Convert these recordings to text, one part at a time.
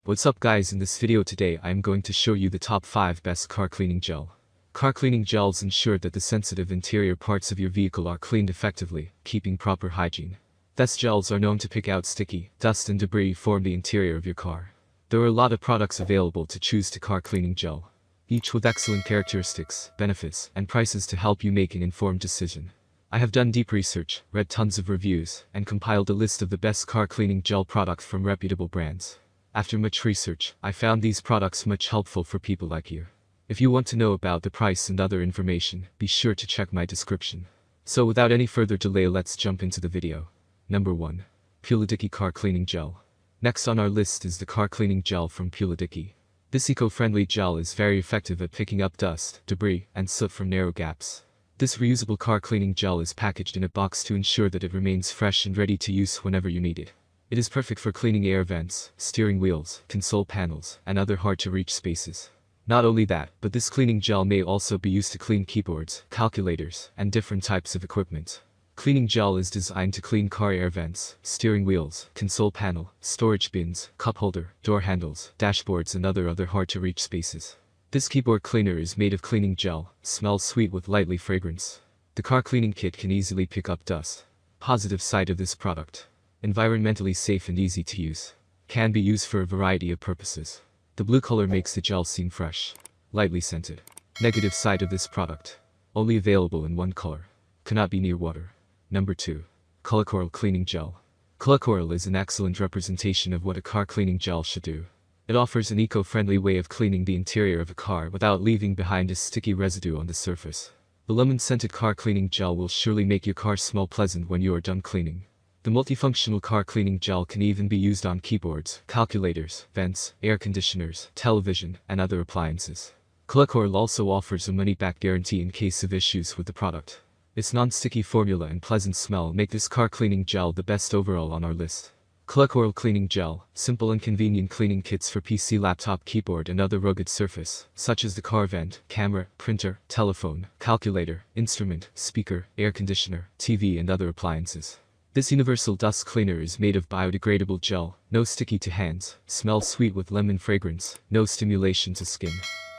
What's up guys, in this video today I am going to show you the top 5 best car cleaning gel. Car cleaning gels ensure that the sensitive interior parts of your vehicle are cleaned effectively, keeping proper hygiene. These gels are known to pick out sticky, dust and debris from the interior of your car. There are a lot of products available to choose to car cleaning gel, each with excellent characteristics, benefits, and prices to help you make an informed decision. I have done deep research, read tons of reviews, and compiled a list of the best car cleaning gel products from reputable brands. After much research, I found these products much helpful for people like you. If you want to know about the price and other information, be sure to check my description. So without any further delay, let's jump into the video. Number 1. PULIDIKI Car Cleaning Gel. Next on our list is the car cleaning gel from PULIDIKI. This eco-friendly gel is very effective at picking up dust, debris, and soot from narrow gaps. This reusable car cleaning gel is packaged in a box to ensure that it remains fresh and ready to use whenever you need it. It is perfect for cleaning air vents, steering wheels, console panels, and other hard-to-reach spaces. Not only that, but this cleaning gel may also be used to clean keyboards, calculators, and different types of equipment. Cleaning gel is designed to clean car air vents, steering wheels, console panel, storage bins, cup holder, door handles, dashboards, and other hard-to-reach spaces. This keyboard cleaner is made of cleaning gel, smells sweet with lightly fragrance. The car cleaning kit can easily pick up dust. Positive side of this product: environmentally safe and easy to use. Can be used for a variety of purposes. The blue color makes the gel seem fresh, lightly scented. Negative side of this product: only available in one color. Cannot be near water. Number 2. ColorCoral Cleaning Gel. ColorCoral is an excellent representation of what a car cleaning gel should do. It offers an eco-friendly way of cleaning the interior of a car without leaving behind a sticky residue on the surface. The lemon-scented car cleaning gel will surely make your car smell pleasant when you are done cleaning. The multifunctional car cleaning gel can even be used on keyboards, calculators, vents, air conditioners, television, and other appliances. ColorCoral also offers a money-back guarantee in case of issues with the product. Its non-sticky formula and pleasant smell make this car cleaning gel the best overall on our list. ColorCoral Cleaning Gel: simple and convenient cleaning kits for PC, laptop, keyboard, and other rugged surface, such as the car vent, camera, printer, telephone, calculator, instrument, speaker, air conditioner, TV, and other appliances. This universal dust cleaner is made of biodegradable gel, no sticky to hands, smells sweet with lemon fragrance, no stimulation to skin.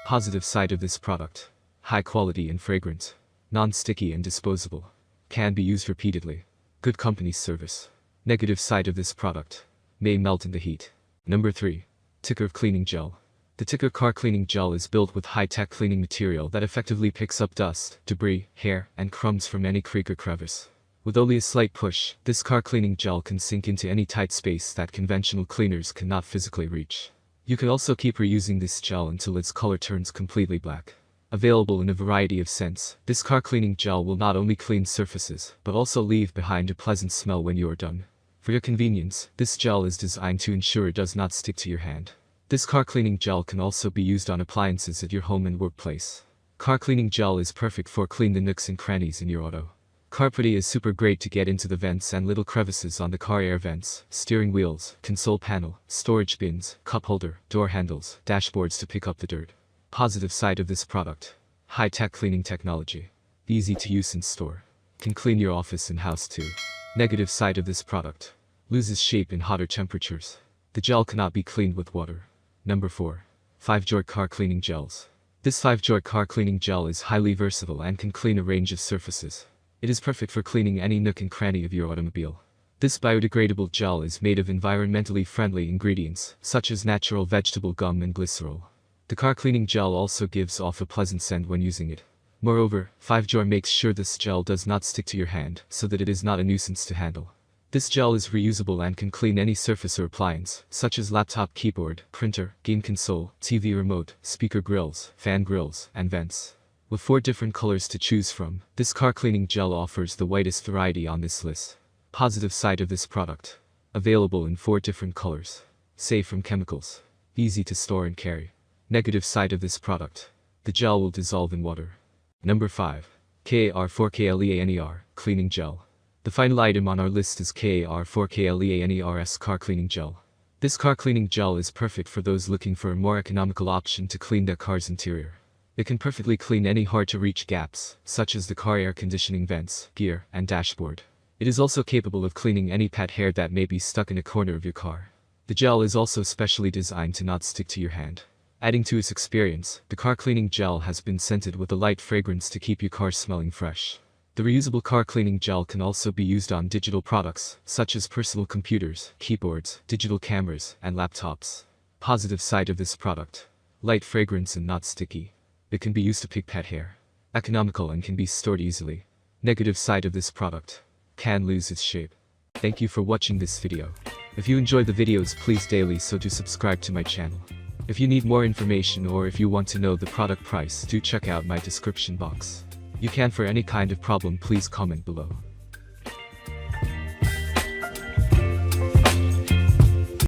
Positive side of this product: high quality and fragrant. Non-sticky and disposable. Can be used repeatedly. Good company service. Negative side of this product: may melt in the heat. Number 3. TICARVE Cleaning Gel. The TICARVE Car Cleaning Gel is built with high-tech cleaning material that effectively picks up dust, debris, hair, and crumbs from any creak or crevice. With only a slight push, this car cleaning gel can sink into any tight space that conventional cleaners cannot physically reach. You can also keep reusing this gel until its color turns completely black. Available in a variety of scents, this car cleaning gel will not only clean surfaces, but also leave behind a pleasant smell when you are done. For your convenience, this gel is designed to ensure it does not stick to your hand. This car cleaning gel can also be used on appliances at your home and workplace. Car cleaning gel is perfect for clean the nooks and crannies in your auto. Car putty is super great to get into the vents and little crevices on the car air vents, steering wheels, console panel, storage bins, cup holder, door handles, dashboards to pick up the dirt. Positive side of this product: high-tech cleaning technology. Easy to use and store. Can clean your office and house too. Negative side of this product: loses shape in hotter temperatures. The gel cannot be cleaned with water. Number 4. FiveJoy Car Cleaning Gels. This FiveJoy car cleaning gel is highly versatile and can clean a range of surfaces. It is perfect for cleaning any nook and cranny of your automobile. This biodegradable gel is made of environmentally friendly ingredients, such as natural vegetable gum and glycerol. The car cleaning gel also gives off a pleasant scent when using it. Moreover, FiveJoy makes sure this gel does not stick to your hand, so that it is not a nuisance to handle. This gel is reusable and can clean any surface or appliance, such as laptop, keyboard, printer, game console, TV remote, speaker grills, fan grills, and vents. With 4 different colors to choose from, this car cleaning gel offers the widest variety on this list. Positive side of this product: available in 4 different colors. Safe from chemicals. Easy to store and carry. Negative side of this product: the gel will dissolve in water. Number 5. 𝐾𝐈𝐒𝐂𝐂𝐬 Cleaning Gel. The final item on our list is 𝐾𝐈𝐒𝐂𝐬𝐬 Car Cleaning Gel. This car cleaning gel is perfect for those looking for a more economical option to clean their car's interior. It can perfectly clean any hard-to-reach gaps, such as the car air conditioning vents, gear, and dashboard. It is also capable of cleaning any pet hair that may be stuck in a corner of your car. The gel is also specially designed to not stick to your hand. Adding to its experience, the car cleaning gel has been scented with a light fragrance to keep your car smelling fresh. The reusable car cleaning gel can also be used on digital products, such as personal computers, keyboards, digital cameras, and laptops. Positive side of this product: light fragrance and not sticky. It can be used to pick pet hair. Economical and can be stored easily. Negative side of this product: can lose its shape. Thank you for watching this video. If you enjoy the videos, please daily so to subscribe to my channel. If you need more information or if you want to know the product price, do check out my description box. You can for any kind of problem, please comment below.